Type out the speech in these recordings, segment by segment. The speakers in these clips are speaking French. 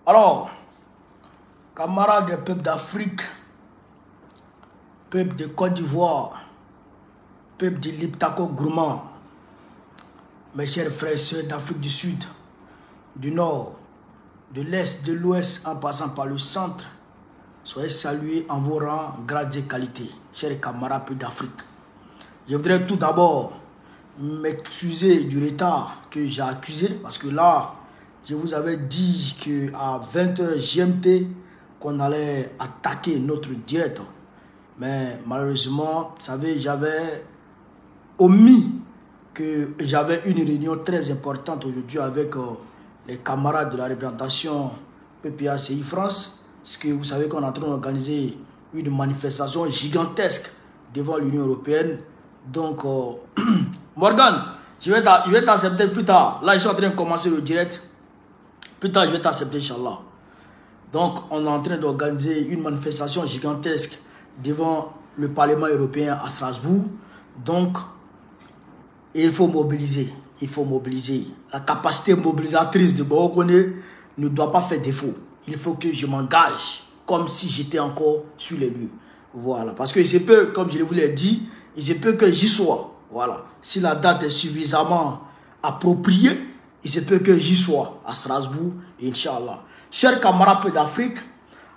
Alors, camarades des peuples d'Afrique, peuple de Côte d'Ivoire, peuple de Liptako-Gourmand, mes chers frères et sœurs d'Afrique du Sud, du Nord, de l'Est, de l'Ouest, en passant par le centre, soyez salués en vos rangs, grades et qualités, chers camarades peuples d'Afrique. Je voudrais tout d'abord m'excuser du retard que j'ai accusé, parce que là, je vous avais dit qu'à 20h GMT, qu'on allait attaquer notre direct. Mais malheureusement, vous savez, j'avais omis que j'avais une réunion très importante aujourd'hui avec les camarades de la représentation PPACI France. Parce que vous savez qu'on est en train d'organiser une manifestation gigantesque devant l'Union européenne. Donc, Morgan, je vais t'accepter plus tard. Là, je suis en train de commencer le direct. Plus tard, je vais t'accepter, Inch'Allah. Donc, on est en train d'organiser une manifestation gigantesque devant le Parlement européen à Strasbourg. Donc, il faut mobiliser. Il faut mobiliser. La capacité mobilisatrice de Borokone ne doit pas faire défaut. Il faut que je m'engage comme si j'étais encore sur les lieux. Voilà. Parce que c'est peu, comme je vous l'ai dit, il se peut que j'y sois. Voilà. Si la date est suffisamment appropriée, il se peut que j'y sois à Strasbourg, Inch'Allah. Chers camarades d'Afrique,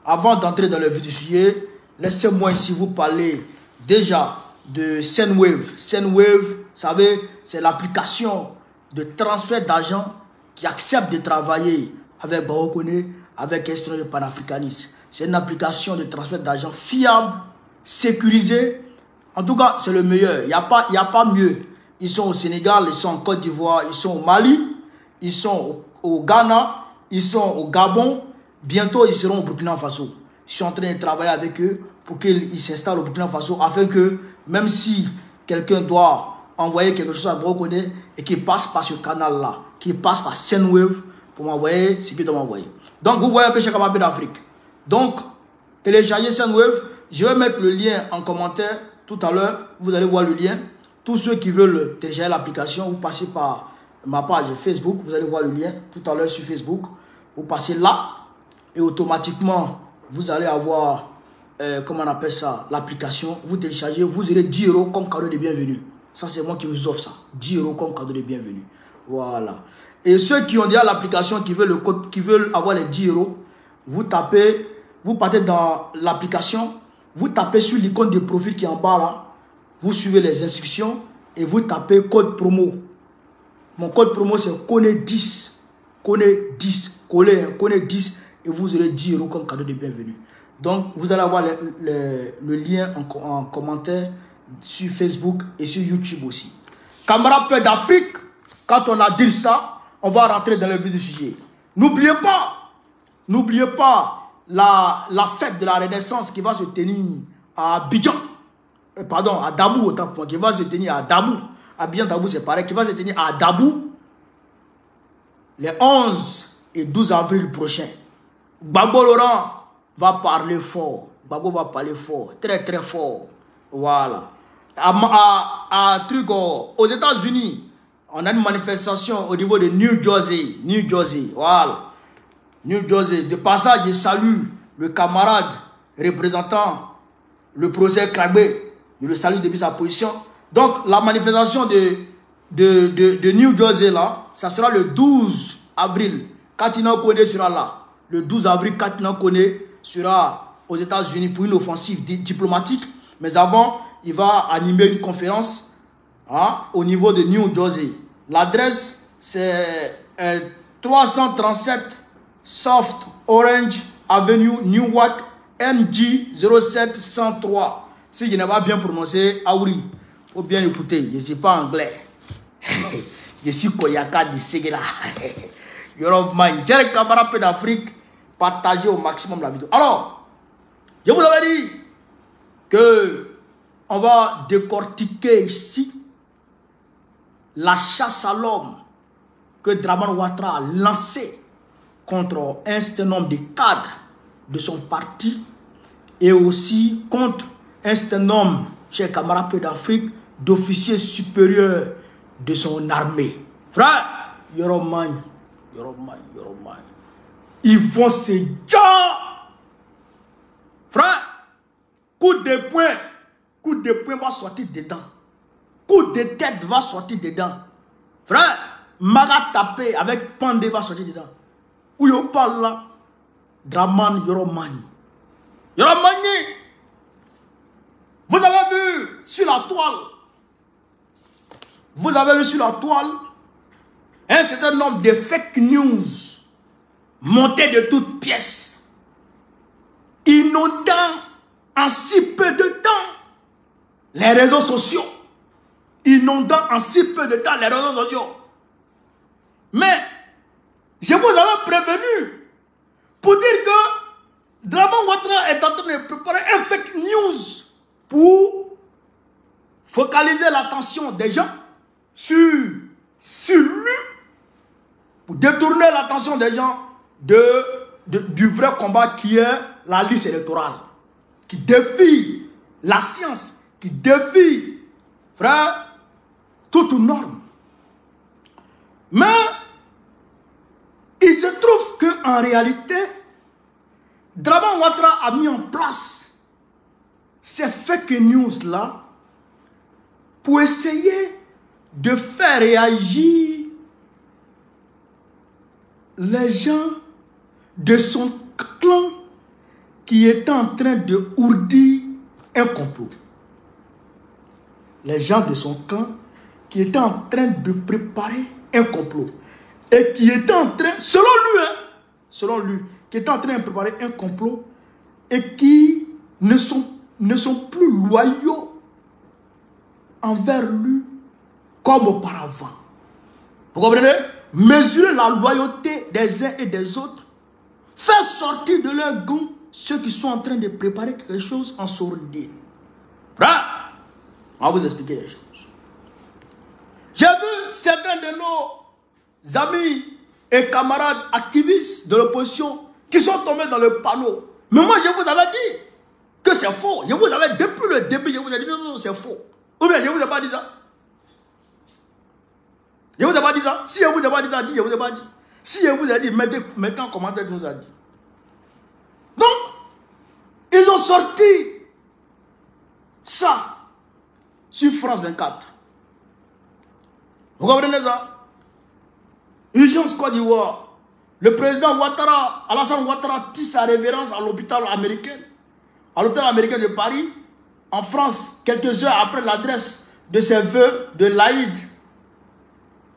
avant d'entrer dans le vif du sujet, laissez-moi ici vous parler déjà de Sendwave. Sendwave, vous savez, c'est l'application de transfert d'argent qui accepte de travailler avec Borokone, avec Instrument de panafricanisme. C'est une application de transfert d'argent fiable, sécurisée. En tout cas, c'est le meilleur. Il n'y a pas mieux. Ils sont au Sénégal, ils sont en Côte d'Ivoire, ils sont au Mali, ils sont au Ghana, ils sont au Gabon. Bientôt, ils seront au Burkina Faso. Je suis en train de travailler avec eux pour qu'ils s'installent au Burkina Faso afin que, même si quelqu'un doit envoyer quelque chose à Borokone et qu'il passe par ce canal-là, qu'il passe par Sendwave pour m'envoyer ce qu'il doit m'envoyer. Donc, vous voyez un peu chez Camarade d'Afrique. Donc, téléchargez Sendwave. Je vais mettre le lien en commentaire tout à l'heure. Vous allez voir le lien. Tous ceux qui veulent télécharger l'application, vous passez par ma page Facebook. Vous allez voir le lien tout à l'heure sur Facebook. Vous passez là et automatiquement, vous allez avoir, comment on appelle ça, l'application. Vous téléchargez, vous aurez 10 € comme cadeau de bienvenue. Ça, c'est moi qui vous offre ça. 10 € comme cadeau de bienvenue. Voilà. Et ceux qui ont déjà l'application, qui veulent le code, qui veulent avoir les 10 €, vous tapez, vous partez dans l'application, vous tapez sur l'icône de profil qui est en bas là, vous suivez les instructions et vous tapez code promo. Mon code promo c'est KONE10. KONE10. KONE10 et vous aurez 10 € comme cadeau de bienvenue. Donc vous allez avoir le lien en commentaire sur Facebook et sur YouTube aussi. Camarades peuples d'Afrique, quand on a dit ça, on va rentrer dans le vif du sujet. N'oubliez pas la fête de la Renaissance qui va se tenir à Abidjan. Pardon, à Dabou, autant pour moi, qui va se tenir à Dabou. Abidjan, Dabou, c'est pareil, qui va se tenir à Dabou les 11 et 12 avril prochains. Gbagbo Laurent va parler fort. Gbagbo va parler fort, très très fort. Voilà. Aux États-Unis, on a une manifestation au niveau de New Jersey. New Jersey, voilà. New Jersey. De passage, je salue le camarade représentant le procès Krabbe. Je le salue depuis sa position. Donc, la manifestation de New Jersey, là, ça sera le 12 avril. Katina Kone sera là. Le 12 avril, Katina Kone sera aux États-Unis pour une offensive diplomatique. Mais avant, il va animer une conférence au niveau de New Jersey. L'adresse, c'est 337 Soft Orange Avenue, Newark, NG 07103. Si je n'ai pas bien prononcé, Aouri, il faut bien écouter. Je ne suis pas anglais. Je suis Koyaka de Segera. J'ai les camarades d'Afrique. Partagez au maximum la vidéo. Alors, je vous avais dit que on va décortiquer ici la chasse à l'homme que Dramane Ouattara a lancée contre un certain nombre de cadres de son parti et aussi contre un certain nombre, chers camarades d'Afrique, d'officiers supérieurs de son armée. Frère, Yoroman. Ils vont se dire, frère, coup de poing va sortir dedans. Coup de tête va sortir dedans. Frère, Maga tapé avec Pandé va sortir dedans. Où on parle là, Draman Yoromani. Yoromani, vous avez vu sur la toile, un certain nombre de fake news montés de toutes pièces, inondant en si peu de temps les réseaux sociaux. Inondant en si peu de temps les réseaux sociaux. Mais, je vous avais prévenu pour dire que Draman Ouattara est en train de préparer un fake news pour focaliser l'attention des gens sur lui, pour détourner l'attention des gens du vrai combat qui est la liste électorale, qui défie la science, qui défie, frère, toute norme. Mais il se trouve qu'en réalité, Draman Ouattara a mis en place ces fake news-là pour essayer de faire réagir les gens de son clan qui étaient en train de ourdir un complot. Les gens de son clan qui étaient en train de préparer un complot. Et qui étaient en train, selon lui, qui étaient en train de préparer un complot et qui ne sont plus loyaux envers lui comme auparavant. Vous comprenez? Mesurer la loyauté des uns et des autres, faire sortir de leur goût ceux qui sont en train de préparer quelque chose en sourdine. Frère, on va vous expliquer les choses. J'ai vu certains de nos amis et camarades activistes de l'opposition qui sont tombés dans le panneau. Mais moi, je vous avais dit que c'est faux. Je vous avais, depuis le début, je vous ai dit non, c'est faux. Ou bien, je ne vous ai pas dit ça. Je ne vous ai pas dit ça. Si je ne vous ai pas dit ça, je ne vous ai pas dit. Si je vous ai dit, mettez en commentaire ce que vous avez dit. Donc, ils ont sorti ça sur France 24. Vous comprenez ça? Urgence Côte d'Ivoire. Le président Ouattara, Alassane Ouattara, tisse sa révérence à l'hôpital américain. À l'hôpital américain de Paris. En France, quelques heures après l'adresse de ses vœux de l'Aïd.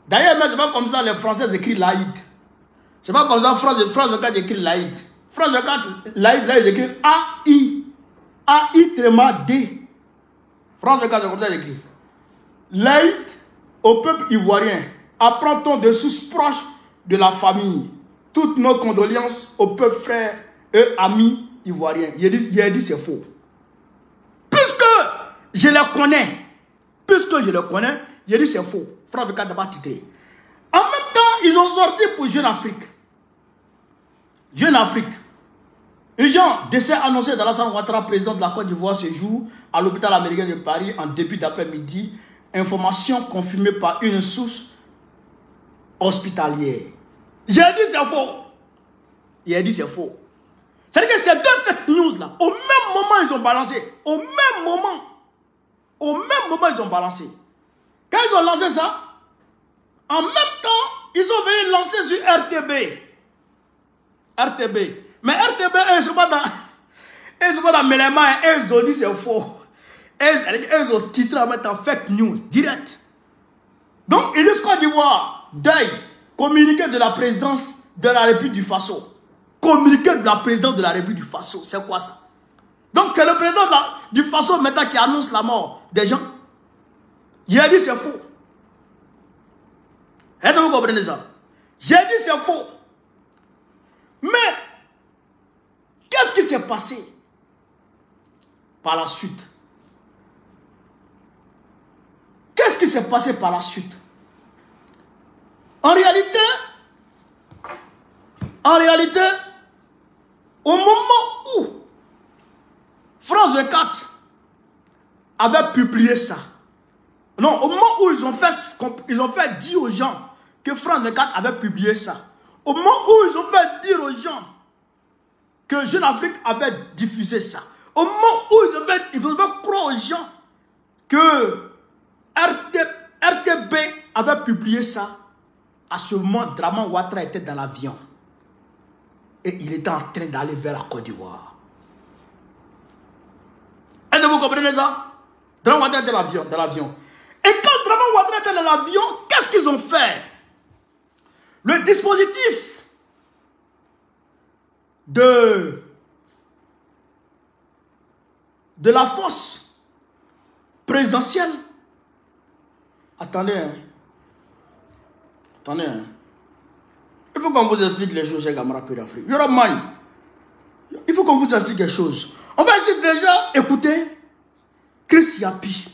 D'ailleurs, ce n'est pas comme ça les Français écrivent l'Aïd. Ce n'est pas comme ça France 24 écrit l'Aïd. France 24, l'Aïd, là, ils écrivent A-I. A-I-D. France 24, c'est comme ça qu'ils écrivent. L'Aïd au peuple ivoirien. Apprend-on de sources proches de la famille. Toutes nos condoléances au peuple frère et amis ivoiriens. Il a dit c'est faux. Puisque je les connais, il a dit c'est faux. France 24 n'a pas titré. En même temps, ils ont sorti pour Jeune Afrique. Jeune Afrique. Urgent, décès annoncé d'Alassane Ouattara, président de la Côte d'Ivoire, ce jour à l'hôpital américain de Paris en début d'après-midi. Information confirmée par une source hospitalière. J'ai dit c'est faux. Il a dit c'est faux. C'est-à-dire que ces deux fake news là, au même moment ils ont balancé. Au même moment ils ont balancé. Quand ils ont lancé ça, en même temps, ils sont venus lancer sur RTB. Mais RTB, ils ne sont pas dans mes mains. Ils ont dit c'est faux. Ils ont titré à mettre en fake news direct. Donc, ils disent Côte d'Ivoire, deuil, communiqué de la présidence de la République du Faso. Communiqué de la présidence de la République du Faso, c'est quoi ça? Donc, c'est le président du Faso maintenant qui annonce la mort des gens. Il a dit c'est faux. Est-ce que vous comprenez ça? J'ai dit c'est faux. Mais, qu'est-ce qui s'est passé par la suite? Qu'est-ce qui s'est passé par la suite? En réalité, au moment où France 24 avait publié ça, non, au moment où ils ont fait dire aux gens que France 24 avait publié ça, Au moment où ils ont fait dire aux gens que Jeune Afrique avait diffusé ça, au moment où ils ont fait croire aux gens que RTB avait publié ça, à ce moment, Draman Ouattara était dans l'avion. Et il était en train d'aller vers la Côte d'Ivoire. Est-ce que vous comprenez ça? Draman Ouattara était dans l'avion. Et quand Draman Ouattara était dans l'avion, qu'est-ce qu'ils ont fait? Le dispositif de la force présidentielle. Attendez, hein. Attendez, hein. Il faut qu'on vous explique les choses, chers camarades d'Afrique. Il faut qu'on vous explique les choses. On va essayer déjà écouter Chris Yapi.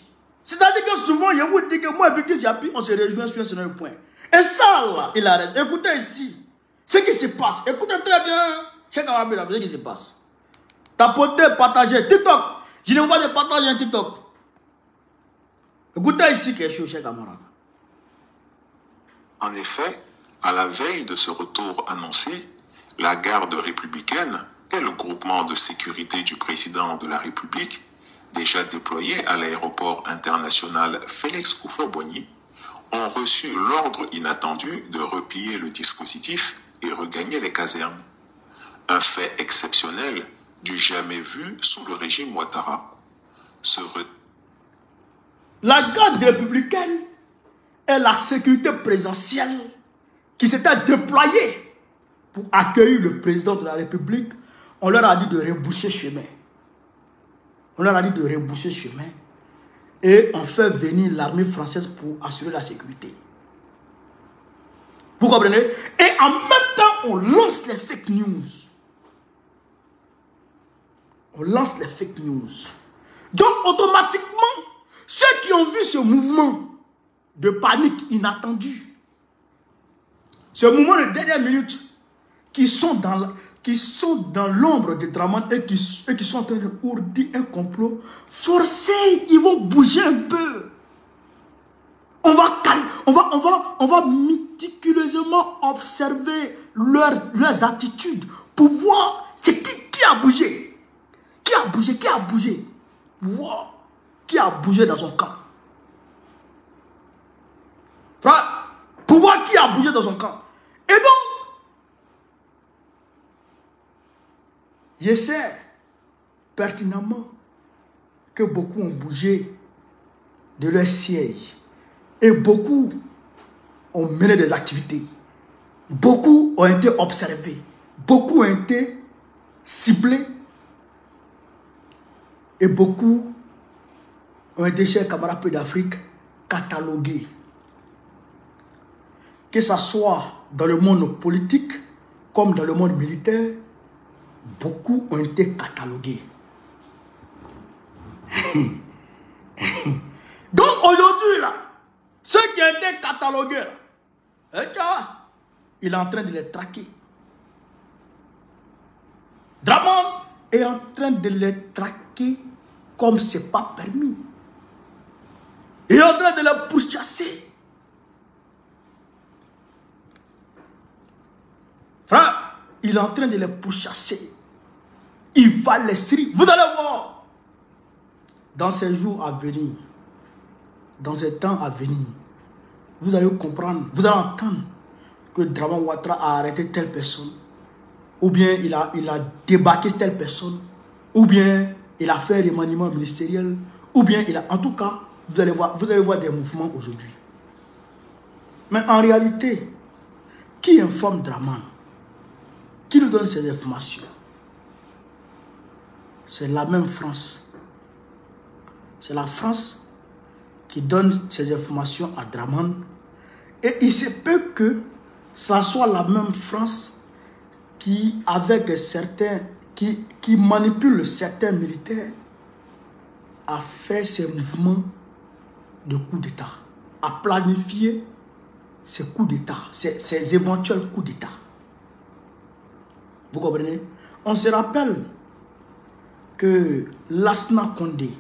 C'est-à-dire que souvent, il vous dit que moi et Chris Yapi, on se rejoint sur un certain point. Et ça, là, il arrête. Écoutez ici. Ce qui se passe. Écoutez très bien, chers camarades d'Afrique, ce qui se passe. Tapotez, partagez. TikTok. Je ne vois pas de partager un TikTok. Écoutez ici quelque chose, chers camarades. En effet, à la veille de ce retour annoncé, la garde républicaine et le groupement de sécurité du président de la République, déjà déployés à l'aéroport international Félix Houphouët-Boigny, ont reçu l'ordre inattendu de replier le dispositif et regagner les casernes. Un fait exceptionnel du jamais vu sous le régime Ouattara. La garde républicaine et la sécurité présidentielle qui s'était déployée pour accueillir le président de la République, on leur a dit de reboucher chemin. On leur a dit de reboucher chemin. Et on fait venir l'armée française pour assurer la sécurité. Vous comprenez? Et en même temps, on lance les fake news. On lance les fake news. Donc, automatiquement, ceux qui ont vu ce mouvement de panique inattendue, ce mouvement de dernière minute, qui sont dans l'ombre de Draman et qui sont en train de ourdir un complot, forcés, ils vont bouger un peu. On va méticuleusement observer leurs attitudes pour voir c'est qui a bougé. Qui a bougé. Wow. Qui a bougé dans son camp. Frère, pour voir qui a bougé dans son camp. Et donc, je sais pertinemment que beaucoup ont bougé de leur siège. Et beaucoup ont mené des activités. Beaucoup ont été observés. Beaucoup ont été ciblés. Et beaucoup ont été, chers camarades d'Afrique, catalogués. Que ce soit dans le monde politique comme dans le monde militaire, beaucoup ont été catalogués. Donc aujourd'hui, là, ceux qui ont été catalogués, là, il est en train de les traquer. Draman est en train de les traquer comme ce n'est pas permis. Il est en train de les pourchasser. Frère, il est en train de les pourchasser. Il va les strier. Vous allez voir. Dans ces jours à venir, dans ces temps à venir, vous allez comprendre, vous allez entendre que Draman Ouattara a arrêté telle personne, ou bien il a débarqué telle personne, ou bien il a fait un remaniement ministériel, ou bien il a... En tout cas, vous allez voir des mouvements aujourd'hui. Mais en réalité, qui informe Draman? Qui nous donne ces informations? C'est la même France. C'est la France qui donne ces informations à Draman. Et il se peut que ça soit la même France qui, avec certains, qui manipule certains militaires, a fait ces mouvements de coup d'État, a planifié ces coups d'État, ces éventuels coups d'État. Vous comprenez? On se rappelle que Lassana Condé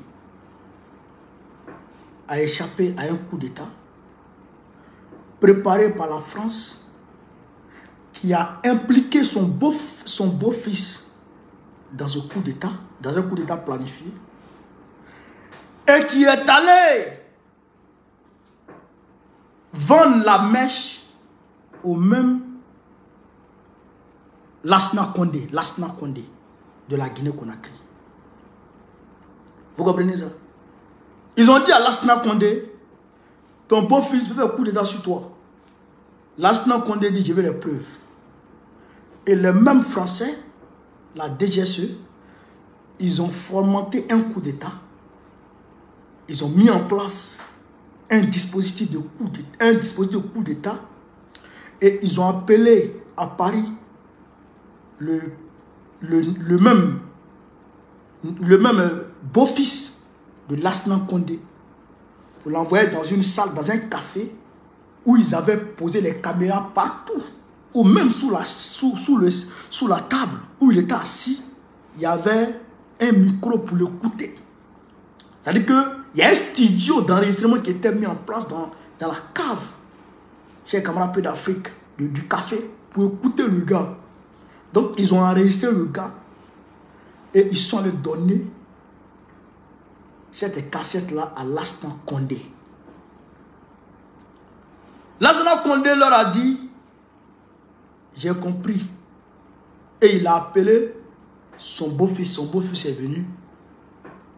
a échappé à un coup d'État préparé par la France qui a impliqué son beau-fils dans un coup d'État planifié, et qui est allé vendre la mèche au même Lassana Condé de la Guinée-Conakry. Vous comprenez ça? Ils ont dit à Lassana Condé, ton beau-fils veut faire un coup d'État sur toi. Lassana Condé dit, je veux les preuves. Et les mêmes Français, la DGSE, ils ont fomenté un coup d'État. Ils ont mis en place un dispositif de coup d'État. Et ils ont appelé à Paris le même beau-fils de Lassana Condé pour l'envoyer dans une salle, dans un café, où ils avaient posé les caméras partout, ou même sous la table où il était assis, il y avait un micro pour l'écouter. C'est-à-dire qu'il y a un studio d'enregistrement qui était mis en place dans la cave chez les camarades peu d'Afrique, du café, pour écouter le gars. Donc ils ont enregistré le gars et ils sont allés donner cette cassette-là à Lassana Condé. Lassana Condé leur a dit, j'ai compris. Et il a appelé son beau-fils. Son beau-fils est venu.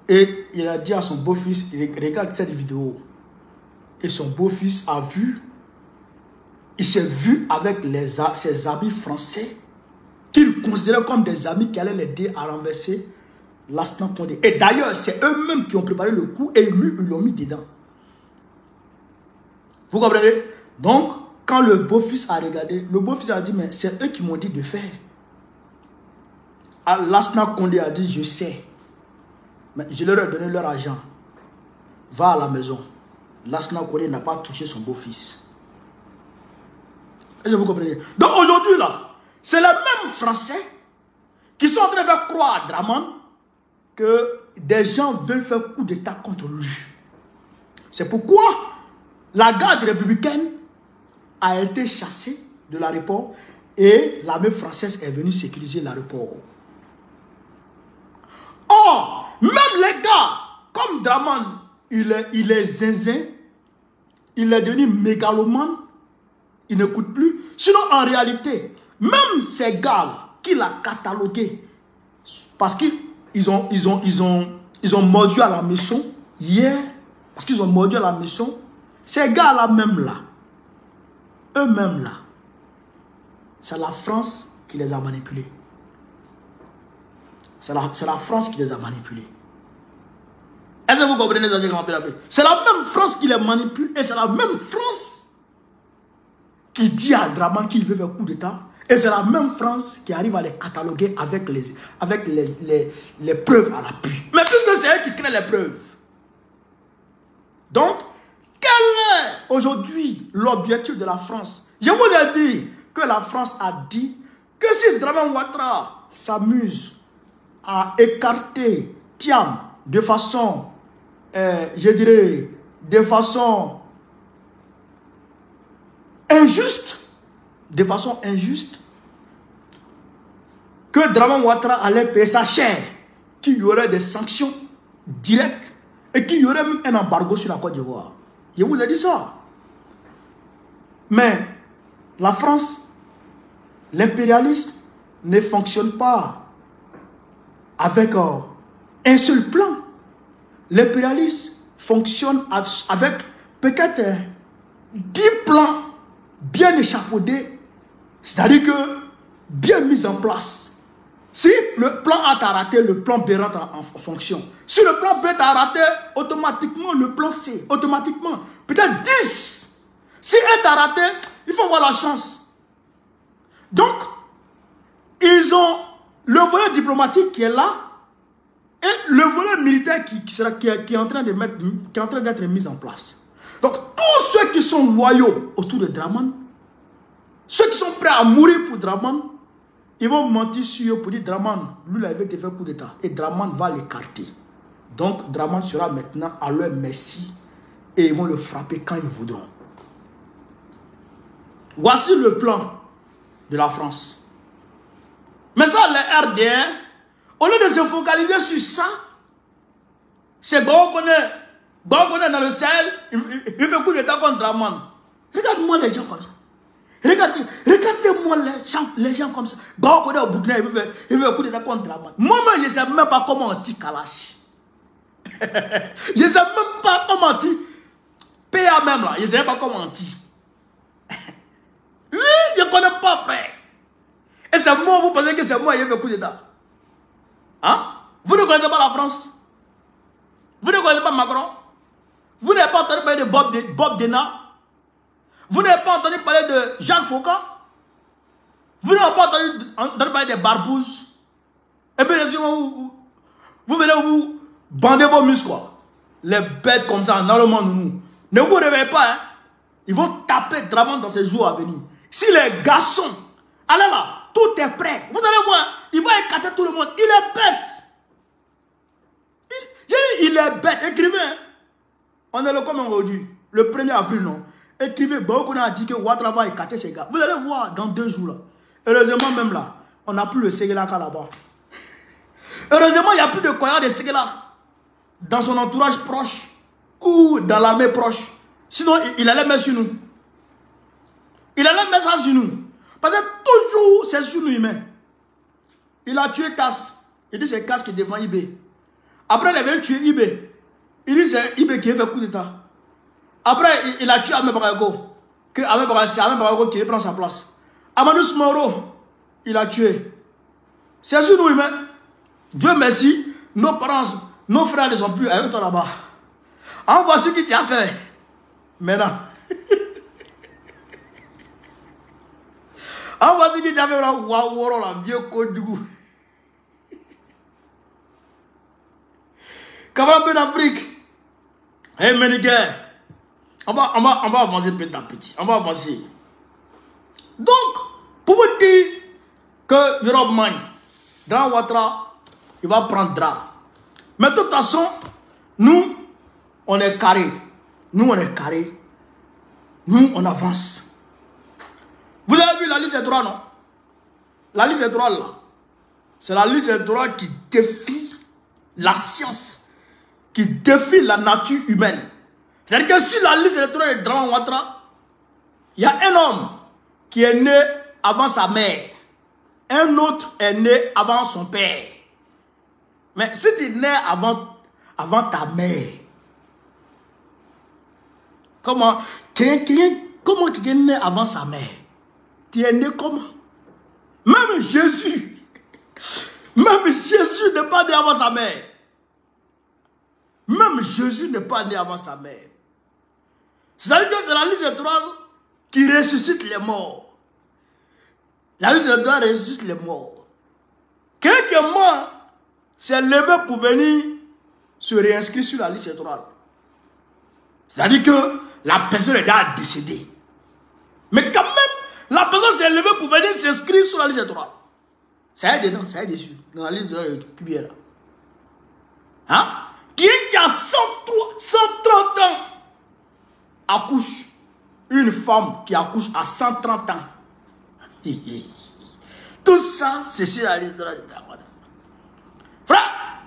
Et il a dit à son beau-fils, regarde cette vidéo. Et son beau-fils a vu, il s'est vu avec ses amis français, qu'il considérait comme des amis qui allaient l'aider à renverser Lassana Condé. Et d'ailleurs, c'est eux-mêmes qui ont préparé le coup et lui, ils l'ont mis dedans. Vous comprenez? Donc, quand le beau-fils a regardé, le beau-fils a dit, mais c'est eux qui m'ont dit de faire. Lassana Condé a dit, je sais. Mais je leur ai donné leur argent. Va à la maison. Lassana Condé n'a pas touché son beau-fils. Est-ce que vous comprenez? Donc aujourd'hui, là, c'est les mêmes Français qui sont en train de faire croire à Dramane que des gens veulent faire coup d'État contre lui. C'est pourquoi la garde républicaine a été chassée de l'aéroport et l'armée française est venue sécuriser l'aéroport. Or, même les gars, comme Dramane, il est zinzin, il est devenu mégalomane, il n'écoute plus. Sinon, en réalité, même ces gars qui l'ont catalogué, parce qu'ils ont mordu à la maison hier, parce qu'ils ont mordu à la maison, ces gars-là même là, eux-mêmes là, c'est la France qui les a manipulés. C'est la France qui les a manipulés. Est-ce que vous comprenez ça? C'est la même France qui les manipule et c'est la même France qui dit à Dramane qu'il veut faire coup d'État. Et c'est la même France qui arrive à les cataloguer avec les preuves à l'appui. Mais puisque c'est eux qui créent les preuves. Donc, quel est aujourd'hui l'objectif de la France? Je vous ai dit que la France a dit que si Dramane Ouattara s'amuse à écarter Thiam de façon, je dirais, de façon injuste, que Dramane Ouattara allait payer sa chair, qu'il y aurait des sanctions directes et qu'il y aurait même un embargo sur la Côte d'Ivoire. Je vous ai dit ça. Mais la France, l'impérialisme ne fonctionne pas avec un seul plan. L'impérialisme fonctionne avec peut-être 10 plans bien échafaudés, c'est-à-dire que bien mis en place. Si le plan A t'a raté, le plan B rentre en fonction. Si le plan B t'a raté, automatiquement le plan C, automatiquement, peut-être 10. Si un t'a raté, il faut avoir la chance. Donc, ils ont le volet diplomatique qui est là et le volet militaire qui est en train d'être mis en place. Donc, tous ceux qui sont loyaux autour de Dramane, ceux qui sont prêts à mourir pour Dramane, ils vont mentir sur eux pour dire Dramane, lui, il avait été fait coup d'État. Et Dramane va l'écarter. Donc, Dramane sera maintenant à leur merci et ils vont le frapper quand ils voudront. Voici le plan de la France. Mais ça, les RDN, au lieu de se focaliser sur ça, c'est bon qu'on est dans le Sahel, il fait coup d'état contre Draman. Regarde-moi les gens comme ça. Regardez-moi les gens comme ça. Bon, on est au Burkina, il fait coup d'état contre Draman. Moi-même, je ne sais même pas comment on dit Kalash. Je ne sais même pas comment on dit. PA même là, je ne sais pas comment on dit. Oui, je ne connais pas, frère. Et c'est moi, vous pensez que c'est moi qui ai fait coup d'état? Hein? Vous ne connaissez pas la France? Vous ne connaissez pas Macron? Vous n'avez pas entendu parler de Bob Dena? Vous n'avez pas entendu parler de Jacques Foucault? Vous n'avez pas entendu parler de Barbouze? Et bien, si vous venez vous bander vos muscles, quoi. Les bêtes comme ça, normalement, nous. Ne vous réveillez pas, hein. Ils vont taper Draman dans ces jours à venir. Si les garçons, allez là, tout est prêt. Vous allez voir, il va écarter tout le monde. Il est bête. Il est bête. Écrivez, hein. On est le comme aujourd'hui, le 1er avril, non. Écrivez, beaucoup a dit que Ouattara va écarter ces gars. Vous allez voir dans 2 jours là. Heureusement, même là, on n'a plus le Séguélaka là-bas. Heureusement, il n'y a plus de Koya de Séguéla dans son entourage proche ou dans l'armée proche. Sinon, il allait mettre sur nous. Il allait mettre ça sur nous. Parce que toujours, c'est sur nous, il met. Il a tué Cass. Il dit c'est Cass qui défend IB. Après, il avait tué IB. Il dit c'est IB qui a fait coup d'état. Après, il a tué Ahmed Bagago. C'est Ahmed Bagago qui prend sa place. Amadou Smoro, il a tué. C'est sur nous, il met. Dieu merci, nos parents, nos frères ne sont plus avec toi là-bas. En voici qui t'a fait. Maintenant. En voici qui t'a fait là. Waouh, la vieux code du goût. Camarade d'Afrique. Hey, Méniguer. On va avancer petit à petit. On va avancer. Donc, pour vous dire que Europe Magne, Grand Ouattara, il va prendre drap. Mais de toute façon, nous, on est carré. Nous, on est carré. Nous, on avance. Vous avez vu la liste électorale, non? La liste électorale, là, c'est la liste électorale qui défie la science, qui défie la nature humaine. C'est-à-dire que si la liste électorale est Draman Ouattara, il y a un homme qui est né avant sa mère. Un autre est né avant son père. Mais si tu es né avant ta mère, comment tu es né avant sa mère? Tu es né comment? Même Jésus n'est pas né avant sa mère. Même Jésus n'est pas né avant sa mère. C'est-à-dire que c'est la liste électorale qui ressuscite les morts. La liste électorale ressuscite les morts. Quelqu'un qui est mort s'est levé pour venir se réinscrire sur la liste électorale. C'est-à-dire que la personne est déjà décédée. Mais quand même, la personne s'est levée pour venir s'inscrire sur la liste électorale. Ça y est dedans, ça y est dessus. Dans la liste qui est là. Hein? Qui a 130 ans accouche. Une femme qui accouche à 130 ans. Tout ça, c'est sur la liste de la Ouattara. Frère,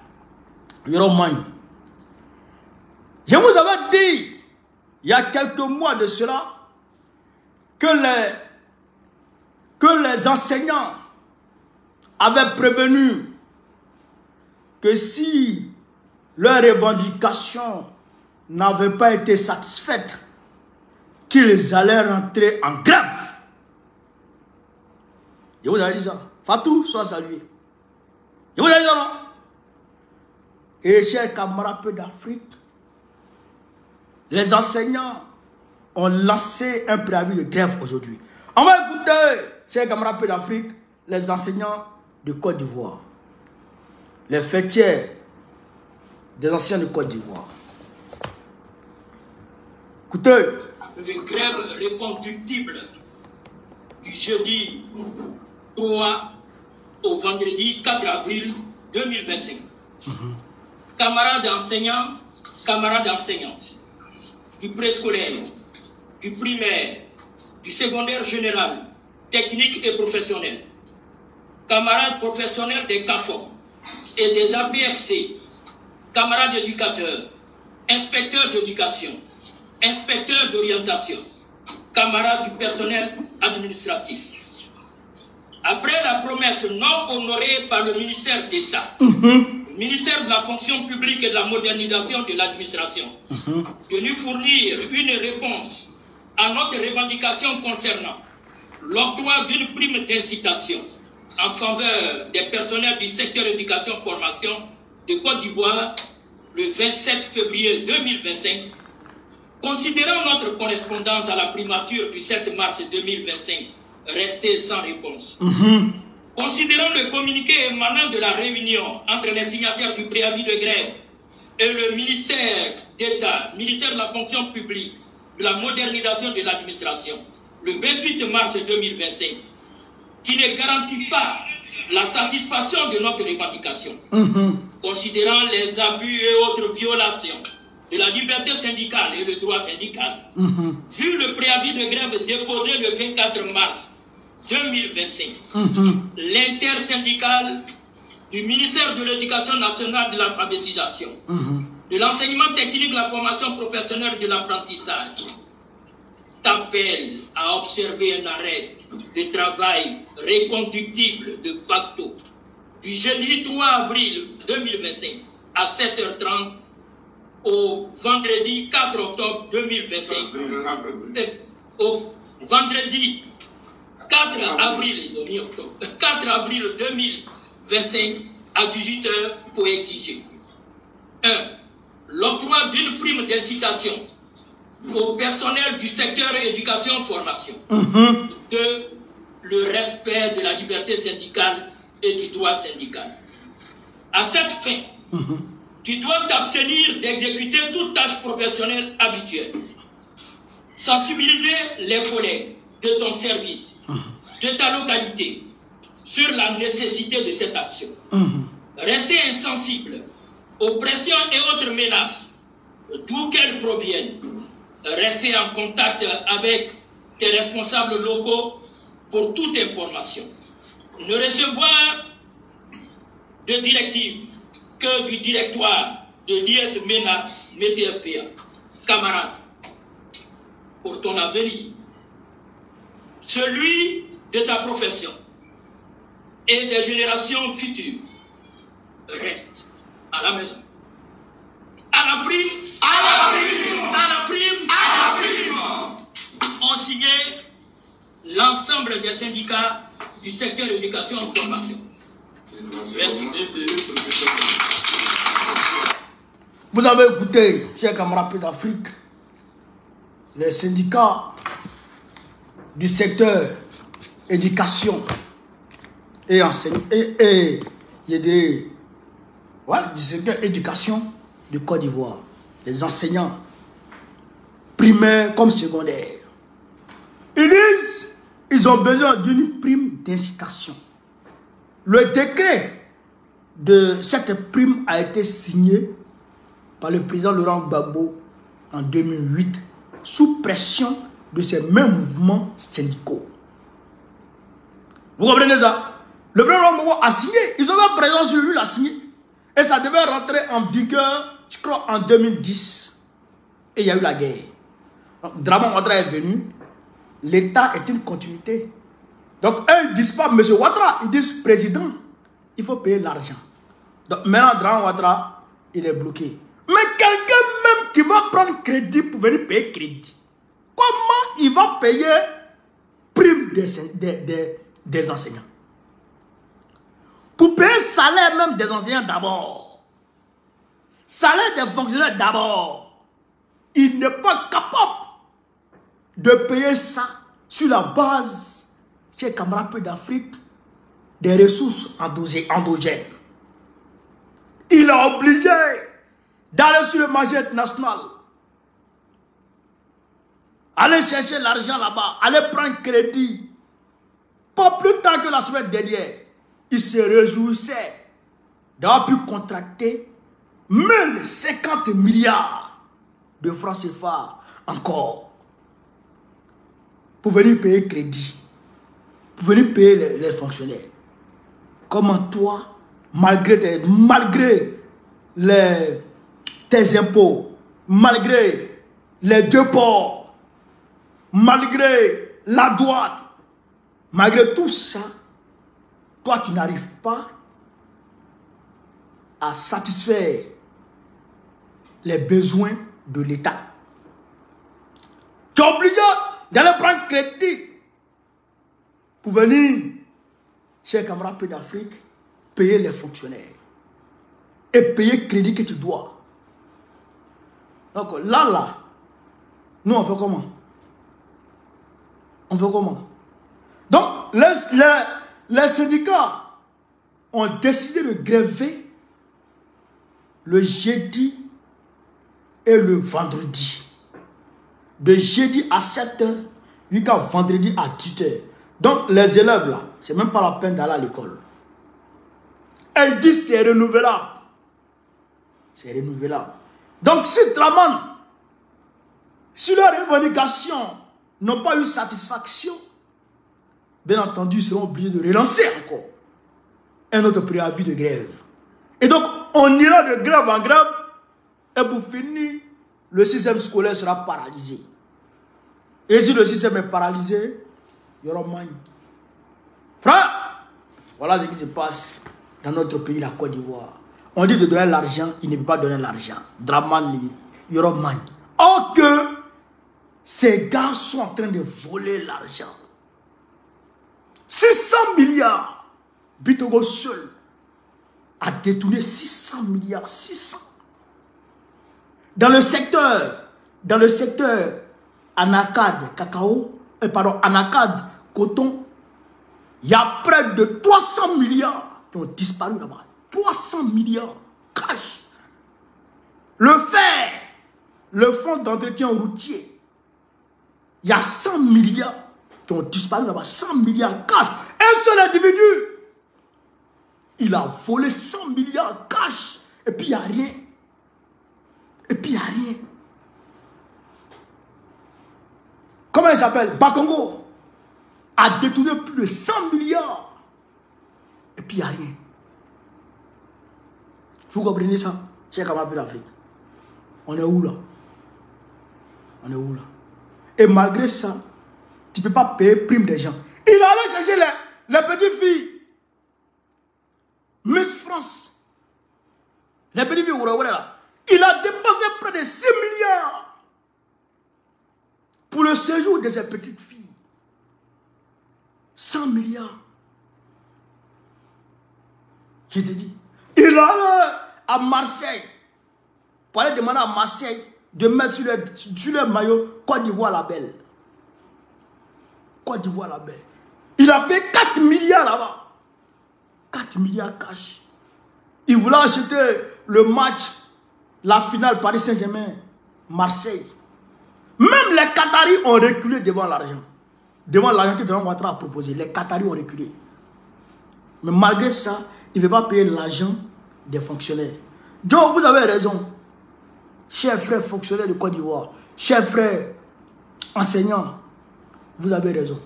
Yoromagne, je vous avais dit, il y a quelques mois de cela, que les enseignants avaient prévenu que si leurs revendications n'avaient pas été satisfaites, qu'ils allaient rentrer en grève. Je vous avais dit ça. Fatou, sois salué. Je vous avais dit ça, non? Et chers camarades peu d'Afrique, les enseignants ont lancé un préavis de grève aujourd'hui. On va écouter, chers camarades peu d'Afrique, les enseignants de Côte d'Ivoire. Les fêtières des anciens de Côte d'Ivoire. Écoutez. Une grève reconductible du jeudi 3 au vendredi 4 avril 2025. Camarades enseignants, camarades enseignantes, du préscolaire, du primaire, du secondaire général, techniques et professionnels, camarades professionnels des CAFOP et des APFC, camarades éducateurs, inspecteurs d'éducation, inspecteurs d'orientation, camarades du personnel administratif. Après la promesse non honorée par le ministère d'État, ministère de la fonction publique et de la modernisation de l'administration, de nous fournir une réponse à notre revendication concernant l'octroi d'une prime d'incitation en faveur des personnels du secteur éducation-formation de Côte d'Ivoire le 27 février 2025, considérant notre correspondance à la primature du 7 mars 2025 restée sans réponse, considérant le communiqué émanant de la réunion entre les signataires du préavis de grève et le ministère d'État, ministère de la fonction publique, de la modernisation de l'administration, le 28 mars 2025, qui ne garantit pas la satisfaction de notre revendication, considérant les abus et autres violations de la liberté syndicale et le droit syndical, vu le préavis de grève déposé le 24 mars 2025, l'intersyndicale du ministère de l'Éducation nationale de l'alphabétisation, de l'enseignement technique, de la formation professionnelle et de l'apprentissage, t'appelle à observer un arrêt de travail reconductible de facto du jeudi 3 avril 2025 à 7h30 au vendredi 4 octobre 2025, au vendredi 4 avril 2025 à 18h pour exiger 1. L'octroi d'une prime d'incitation au personnel du secteur éducation-formation. 2. Le respect de la liberté syndicale et du droit syndical. À cette fin, tu dois t'abstenir d'exécuter toute tâche professionnelle habituelle. Sensibiliser les collègues de ton service, de ta localité, sur la nécessité de cette action. Rester insensible aux pressions et autres menaces, d'où qu'elles proviennent. Rester en contact avec tes responsables locaux pour toute information. Ne recevoir de directives que du directoire de l'IS MENA METRPA. Camarades, pour ton avenir, celui de ta profession et des générations futures, reste à la maison. À la prime, ont signé l'ensemble des syndicats du secteur éducation et formation. Merci. Vous avez écouté, chers camarades d'Afrique, les syndicats du secteur éducation et enseignement et je dirais, du secteur éducation de Côte d'Ivoire, les enseignants primaires comme secondaires. Ils disent ils ont besoin d'une prime d'incitation. Le décret de cette prime a été signé par le président Laurent Gbagbo en 2008 sous pression de ces mêmes mouvements syndicaux. Vous comprenez ça? Le président Laurent Gbagbo a signé, ils ont la présence sur lui, il a signé. Et ça devait rentrer en vigueur, je crois, en 2010. Et il y a eu la guerre. Donc, Draman Ouattara est venu. L'État est une continuité. Donc, eux, ils ne disent pas, M. Ouattara, ils disent, président, il faut payer l'argent. Donc, maintenant, Draman Ouattara, il est bloqué. Mais quelqu'un même qui va prendre crédit pour venir payer crédit, comment il va payer prime des enseignants? Pour payer le salaire même des enseignants d'abord, salaire des fonctionnaires d'abord, il n'est pas capable de payer ça sur la base, chez camarades d'Afrique, des ressources endogènes. Il est obligé d'aller sur le marché international, aller chercher l'argent là-bas, aller prendre crédit. Pas plus tard que la semaine dernière, il se réjouissait d'avoir pu contracter 1050 milliards de francs CFA encore pour venir payer crédit. pour venir payer les fonctionnaires. Comment toi, malgré tes impôts, malgré les 2 ports, malgré la douane, malgré tout ça, toi tu n'arrives pas à satisfaire les besoins de l'État. Tu es obligé d'aller prendre crédit pour venir, chers camarades pays d'Afrique, payer les fonctionnaires et payer crédit que tu dois. Donc là, nous on fait comment? On fait comment? Donc les syndicats ont décidé de gréver le jeudi et le vendredi. De jeudi à 7h jusqu'à vendredi à 18h. Donc les élèves là, c'est même pas la peine d'aller à l'école. Et ils disent c'est renouvelable. C'est renouvelable. Donc si Draman, si leurs revendications n'ont pas eu satisfaction, bien entendu, ils seront obligés de relancer encore un autre préavis de grève. Et donc, on ira de grève en grève, et pour finir, le système scolaire sera paralysé. Et si le système est paralysé, il y aura moins. Frère, voilà ce qui se passe dans notre pays, la Côte d'Ivoire. On dit de donner l'argent, il ne peut pas donner l'argent. Draman, il y aura moins. Or que ces gars sont en train de voler l'argent. 600 milliards. Bitogo seul a détourné 600 milliards. 600. Dans le secteur Anacad, cacao, Anacad, coton, il y a près de 300 milliards qui ont disparu là-bas. 300 milliards cash. Le fer, le fonds d'entretien routier, il y a 100 milliards qui ont disparu là-bas. 100 milliards cash. Un seul individu, il a volé 100 milliards cash. Et puis il n'y a rien. Et puis il n'y a rien. Comment il s'appelle? Bakongo a détourné plus de 100 milliards. Et puis il n'y a rien. Vous comprenez ça? Chers camarades d'Afrique. On est où là? On est où là? Et malgré ça, tu ne peux pas payer prime des gens. Il allait chercher les petites filles. Miss France. Les petites filles, là. Il a dépensé près de 6 milliards pour le séjour de ces petites filles. 100 milliards. Je te dis. Il allait à Marseille. Pour aller demander à Marseille de mettre sur le maillot Côte d'Ivoire la belle. Côte d'Ivoire la belle. Il a payé 4 milliards là-bas. 4 milliards cash. Il voulait acheter le match, la finale Paris Saint-Germain, Marseille. Même les Qataris ont reculé devant l'argent. Devant l'argent que Draman Ouattara a proposé. Les Qataris ont reculé. Mais malgré ça, il ne veut pas payer l'argent des fonctionnaires. Donc vous avez raison. Chers frères fonctionnaires de Côte d'Ivoire, chers frères enseignants, vous avez raison.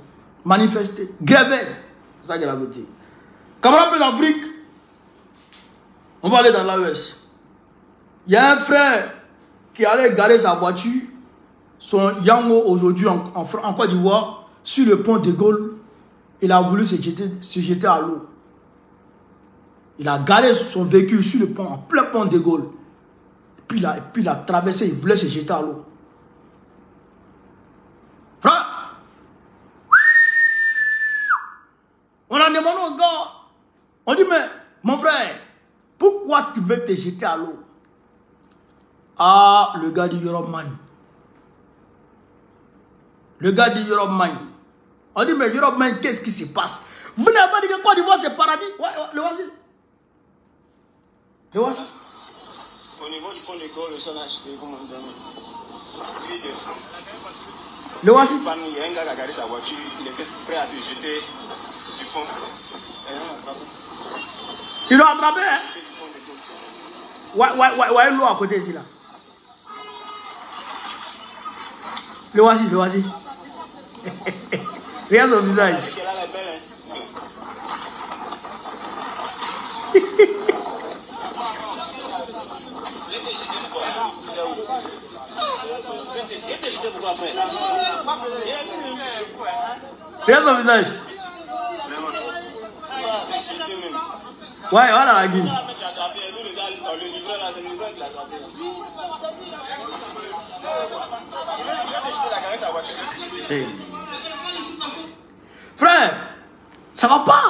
Manifestez, grèvez. C'est ça que la vérité. Camarades d'Afrique, on va aller dans l'AES. Il y a un frère qui allait garer sa voiture, son Yango aujourd'hui en Côte d'Ivoire, sur le pont de Gaulle. Il a voulu se jeter à l'eau. Il a garé son véhicule sur le pont, en plein pont de Gaulle. Puis il a traversé, il voulait se jeter à l'eau. Frère, on a demandé au gars, on dit, mais mon frère, pourquoi tu veux te jeter à l'eau? Ah, le gars dit Europe Man. Le gars dit Europe Man. On dit, mais Europe Man, qu'est-ce qui se passe? Vous n'avez pas dit que Côte d'Ivoire, c'est paradis? Ouais, le voici. Le voici. Au niveau du pont de Gaulle, le son a acheté comme un dame. Le voici. Il y a un gars qui a garé sa voiture, il était prêt à se jeter du pont. Il l'a attrapé, hein? Ouais, l'eau à côté ici, là. Le voici, le voici. Regarde son visage. Regarde son visage. Ouais, voilà la guine. Hey. Frère, ça va pas.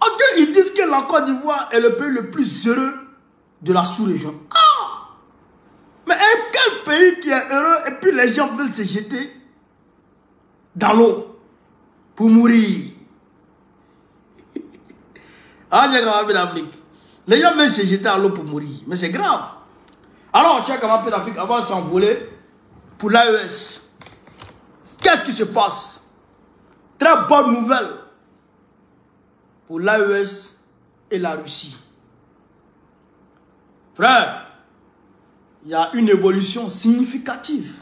Ok, ils disent que la Côte d'Ivoire est le pays le plus heureux de la sous-région. Ah! Mais quel pays qui est heureux et puis les gens veulent se jeter dans l'eau pour mourir? Ah, j'ai camarades d'Afrique. Les gens veulent se jeter à l'eau pour mourir. Mais c'est grave. Alors, chers camarades d'Afrique, avant de s'envoler pour l'AES, qu'est-ce qui se passe? Très bonne nouvelle pour l'AES et la Russie. Frère, il y a une évolution significative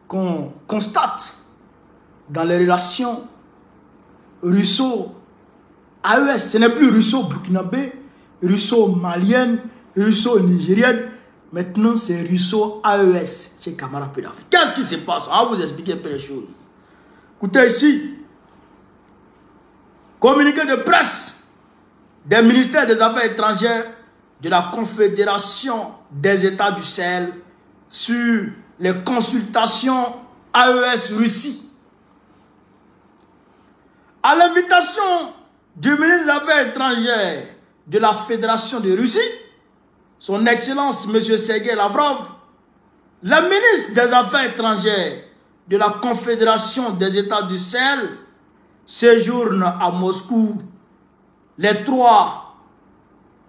qu'on constate dans les relations russo-AES. Ce n'est plus russo-burkinabé, russo-malienne, russo-nigérienne. Maintenant, c'est russo-AES chez Camara Pédafrique. Qu'est-ce qui se passe? On va vous expliquer un peu les choses. Écoutez ici. Communiqué de presse des ministères des Affaires étrangères de la Confédération des États du Sahel sur les consultations AES-Russie. À l'invitation du ministre des Affaires étrangères de la Fédération de Russie, son Excellence M. Sergei Lavrov, le ministre des Affaires étrangères de la Confédération des États du Sahel, séjourne à Moscou. Les trois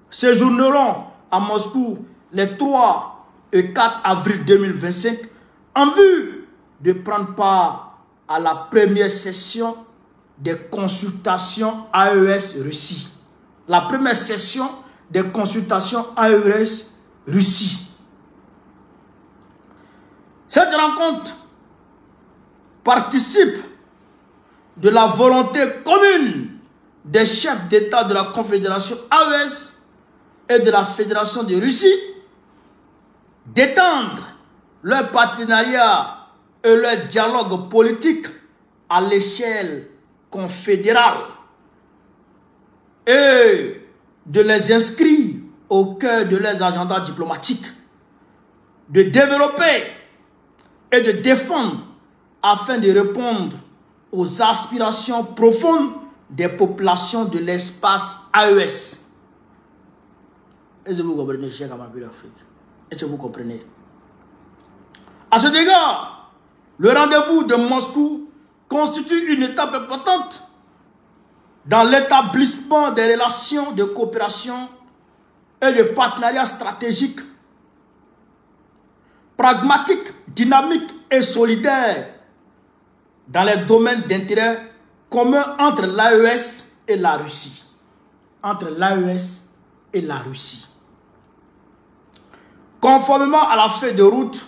séjourneront à Moscou les 3 et 4 avril 2025 en vue de prendre part à la première session des consultations AES-Russie. La première session des consultations AES-Russie. Cette rencontre participe de la volonté commune des chefs d'État de la Confédération AES et de la Fédération de Russie d'étendre leur partenariat et leur dialogue politique à l'échelle confédérale et de les inscrire au cœur de leurs agendas diplomatiques, de développer et de défendre afin de répondre aux aspirations profondes des populations de l'espace AES. Est-ce que vous comprenez, chers camarades d'Afrique? Est-ce que vous comprenez? À cet égard, le rendez-vous de Moscou constitue une étape importante dans l'établissement des relations de coopération et de partenariat stratégique, pragmatique, dynamique et solidaire dans les domaines d'intérêt commun entre l'AES et la Russie. Entre l'AES et la Russie. Conformément à la feuille de route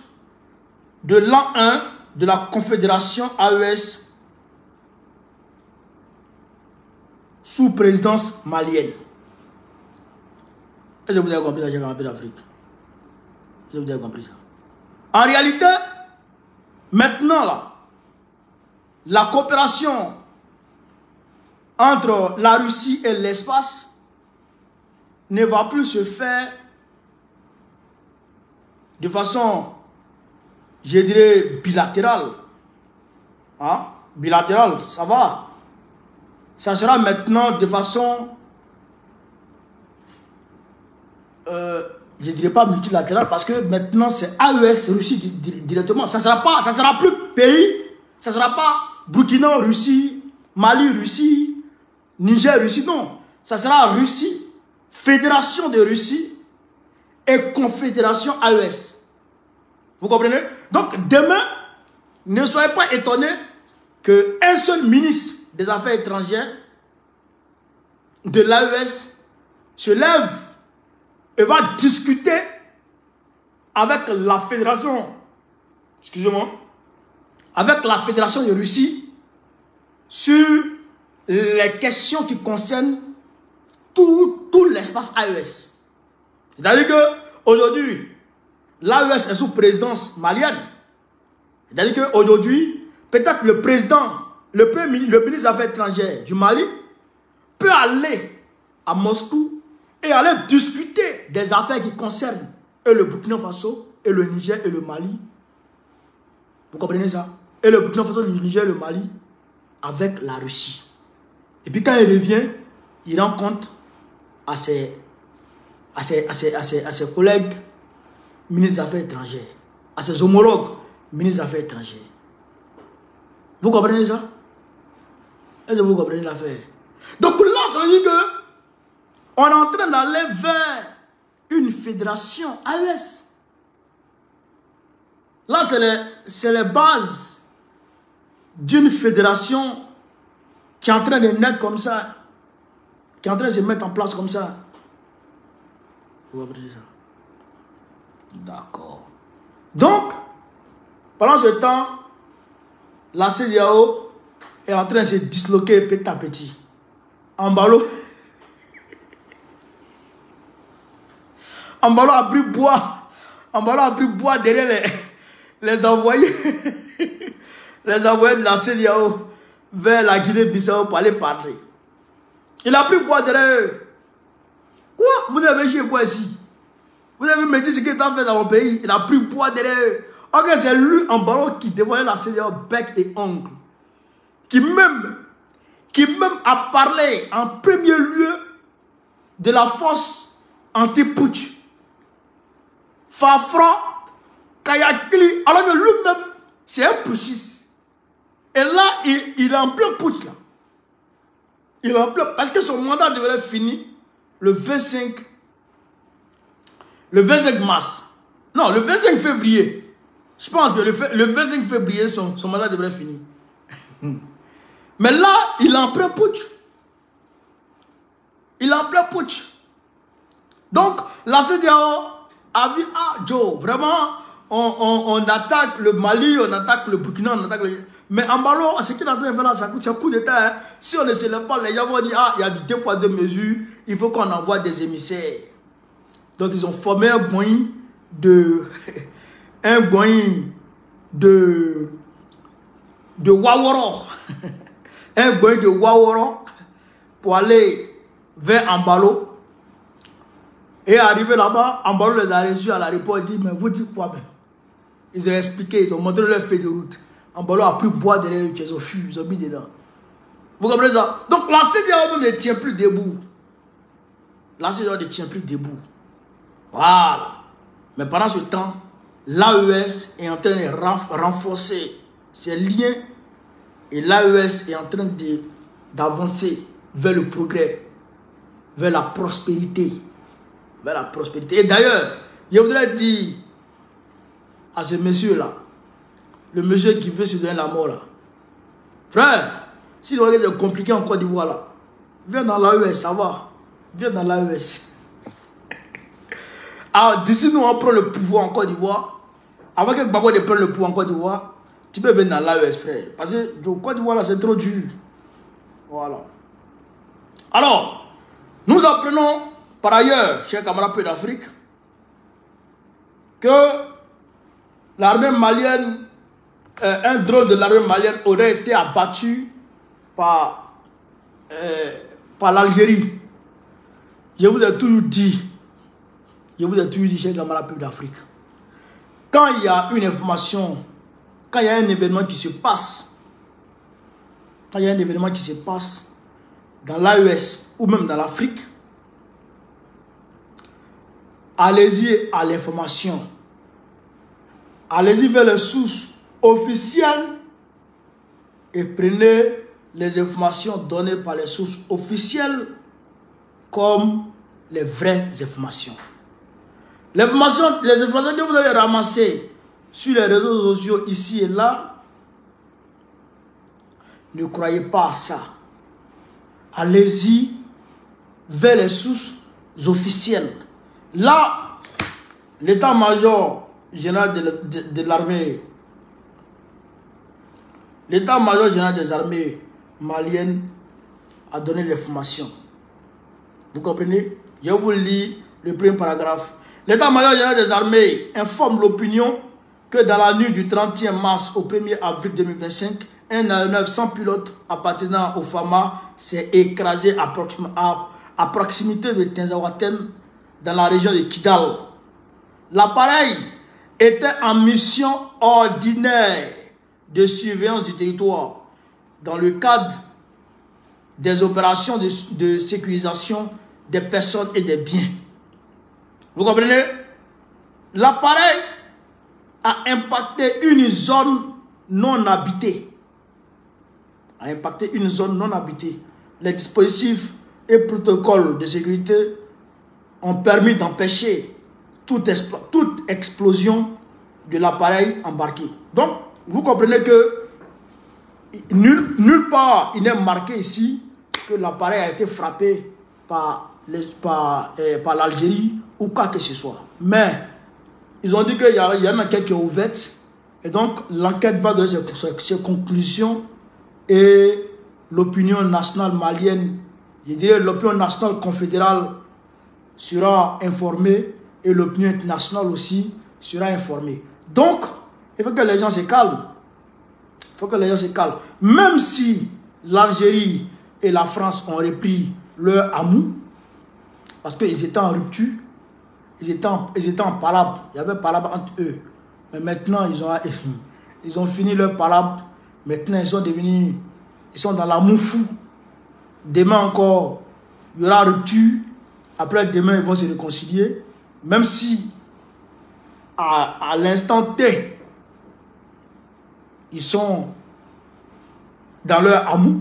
de l'an 1 de la Confédération AES sous présidence malienne. Est-ce que vous avez compris ça, j'ai compris d'Afrique? Est-ce que vous avez compris ça? En réalité, maintenant là, la coopération entre la Russie et l'espace ne va plus se faire de façon, je dirais, bilatérale. Hein? Bilatérale, ça va. Ça sera maintenant de façon, je ne dirais pas multilatérale, parce que maintenant c'est AES Russie directement. Ça ne sera plus pays, ça ne sera pas Burkina Russie, Mali Russie, Niger Russie, non. Ça sera Russie, Fédération de Russie et Confédération AES. Vous comprenez? Donc demain, ne soyez pas étonnés qu'un seul ministre des Affaires étrangères de l'AES se lève et va discuter avec la fédération, excusez-moi, avec la Fédération de Russie sur les questions qui concernent tout l'espace AES. C'est-à-dire qu'aujourd'hui, l'AES est sous présidence malienne. C'est-à-dire qu'aujourd'hui, peut-être le président, le ministre des Affaires étrangères du Mali peut aller à Moscou et aller discuter des affaires qui concernent le Burkina Faso, et le Niger et le Mali. Vous comprenez ça? Et le Burkina Faso, le Niger et le Mali avec la Russie. Et puis quand il revient, il rend compte à ses collègues ministres des Affaires étrangères, à ses homologues ministres des Affaires étrangères. Vous comprenez ça? Est-ce que vous comprenez l'affaire? Donc là, ça veut dire que on est en train d'aller vers une fédération AES. Là, c'est les bases d'une fédération qui est en train de naître comme ça, qui est en train de se mettre en place comme ça. Vous comprenez ça? D'accord. Donc, pendant ce temps, la CEDEAO est en train de se disloquer petit à petit. Embalo a pris bois derrière les envoyés les envoyés de la CEDEAO vers la Guinée-Bissau pour aller parler. Il a pris bois derrière eux. Quoi? Vous avez joué quoi ici? Vous avez me dit ce qu'il a fait dans mon pays. Il a pris bois derrière eux. Ok, c'est lui en ballon qui dévoilait la CEDEAO bec et ongle. Qui même a parlé en premier lieu de la force anti-putsch. Fafra, Kayakli, alors que lui-même, c'est un putschiste. Et là, il est en plein putsch là. Il est en plein, parce que son mandat devrait finir le 25 mars. Non, le 25 février. Je pense que le 25 février, son mandat devrait finir. Mais là, il est en plein putsch. Il est en plein putsch. Donc, la CEDEAO a vu, ah, Joe, vraiment, on attaque le Mali, on attaque le Burkina, on attaque le... Mais en ballon, ce qu'il est en train de faire là, ça coûte un coup d'état. Hein. Si on ne se lève pas, les gens vont dire, ah, il y a du 2 poids 2 mesures, il faut qu'on envoie des émissaires. Donc, ils ont formé un boing de Waworo. Un boing de Waworo pour aller vers Ambalo. Et arrivé là-bas, Ambalo les a reçus à l'aéroport et dit, mais vous dites quoi même? Ils ont expliqué, ils ont montré leur feuille de route. Ambalo a pris bois derrière eux, ils ont fui, ils ont mis dedans. Vous comprenez ça? Donc la CEDEAO ne tient plus debout. La CEDEAO ne tient plus debout. Voilà. Mais pendant ce temps, l'AES est en train de renforcer ses liens et l'AES est en train d'avancer vers le progrès, vers la prospérité. Vers la prospérité. Et d'ailleurs, je voudrais dire à ce monsieur-là, le monsieur qui veut se donner la mort là, frère, si le est compliqué en Côte d'Ivoire là, viens dans l'AES, ça va. Viens dans l'AES. Alors, d'ici nous, on prend le pouvoir en Côte d'Ivoire. Avant que Gbagbo ne prenne le pouvoir en Côte d'Ivoire, tu peux venir dans l'AES, frère. Parce que le Côte d'Ivoire là, c'est trop dur. Voilà. Alors, nous apprenons par ailleurs, chers camarades d'Afrique, que l'armée malienne, un drone de l'armée malienne aurait été abattu par l'Algérie. Je vous ai toujours dit, chers camarades d'Afrique, quand il y a une information, quand il y a un événement qui se passe, dans l'AES ou même dans l'Afrique, allez-y à l'information. Allez-y vers les sources officielles et prenez les informations données par les sources officielles comme les vraies informations. Les informations que vous allez ramasser sur les réseaux sociaux ici et là, ne croyez pas à ça. Allez-y vers les sources officielles. Là, l'état-major général de l'armée, l'état-major général des armées malienne a donné l'information. Vous comprenez? Je vous lis le premier paragraphe. L'état-major général des armées informe l'opinion que dans la nuit du 31 mars au 1er avril 2025, un aéronef sans pilote appartenant au FAMA s'est écrasé à proximité de Tinzaouaten dans la région de Kidal. L'appareil était en mission ordinaire de surveillance du territoire dans le cadre des opérations de sécurisation des personnes et des biens. Vous comprenez? L'appareil a impacté une zone non habitée. Les dispositifs et protocoles de sécurité ont permis d'empêcher toute explosion de l'appareil embarqué. Donc, vous comprenez que nulle part il n'est marqué ici que l'appareil a été frappé par l'Algérie ou quoi que ce soit. Mais ils ont dit qu'il y a une enquête qui est ouverte et donc l'enquête va donner ses conclusions et l'opinion nationale malienne, je dirais l'opinion nationale confédérale sera informée et l'opinion internationale aussi sera informée. Donc, il faut que les gens se calment. Même si l'Algérie et la France ont repris leur amour, parce qu'ils étaient en rupture, ils étaient en palabre, il y avait palabre entre eux. Mais maintenant, ils ont fini leur palabre. Maintenant, ils sont dans l'amour fou. Demain encore, il y aura rupture. Après, demain, ils vont se réconcilier. Même si, à l'instant T, ils sont dans leur amour,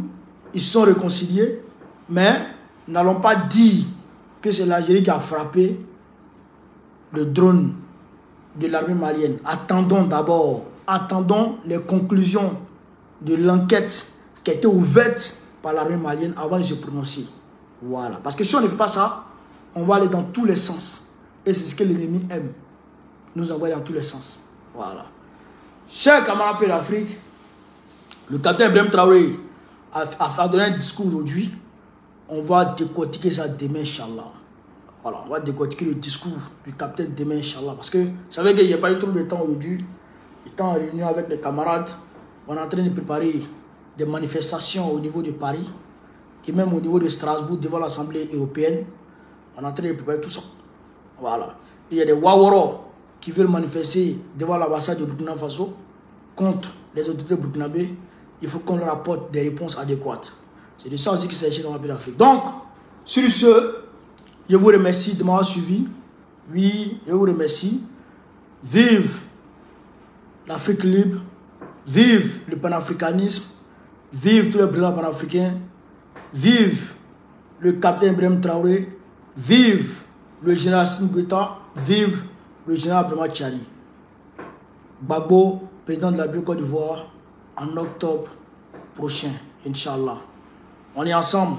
ils sont réconciliés. Mais, n'allons pas dire que c'est l'Algérie qui a frappé le drone de l'armée malienne. Attendons les conclusions de l'enquête qui a été ouverte par l'armée malienne avant de se prononcer. Voilà. Parce que si on ne fait pas ça, on va aller dans tous les sens. Et c'est ce que l'ennemi aime. Nous envoyer dans tous les sens. Voilà. Chers camarades de l'Afrique, le capitaine Ibrahim Traoré a donné un discours aujourd'hui. On va décortiquer ça demain, Inch'Allah. Voilà, on va décortiquer le discours du capitaine demain, Inch'Allah. Parce que vous savez qu'il n'y a pas eu trop de temps aujourd'hui. J'étais en réunion avec les camarades. On est en train de préparer des manifestations au niveau de Paris et même au niveau de Strasbourg devant l'Assemblée européenne. On est en train de préparer tout ça. Voilà. Il y a des Waworo qui veulent manifester devant l'ambassade de Burkina Faso contre les autorités burkinabées. Il faut qu'on leur apporte des réponses adéquates. C'est de ça aussi qu'il s'agit dans la pays d'Afrique. Donc, sur ce, je vous remercie de m'avoir suivi. Oui, je vous remercie. Vive l'Afrique libre. Vive le panafricanisme. Vive tous les présidents panafricains. Vive le capitaine Ibrahim Traoré. Vive le général Singweta. Vive le général Brahma Tchari. Gbagbo, président de la Côte d'Ivoire, en octobre prochain, Inch'Allah. On est ensemble.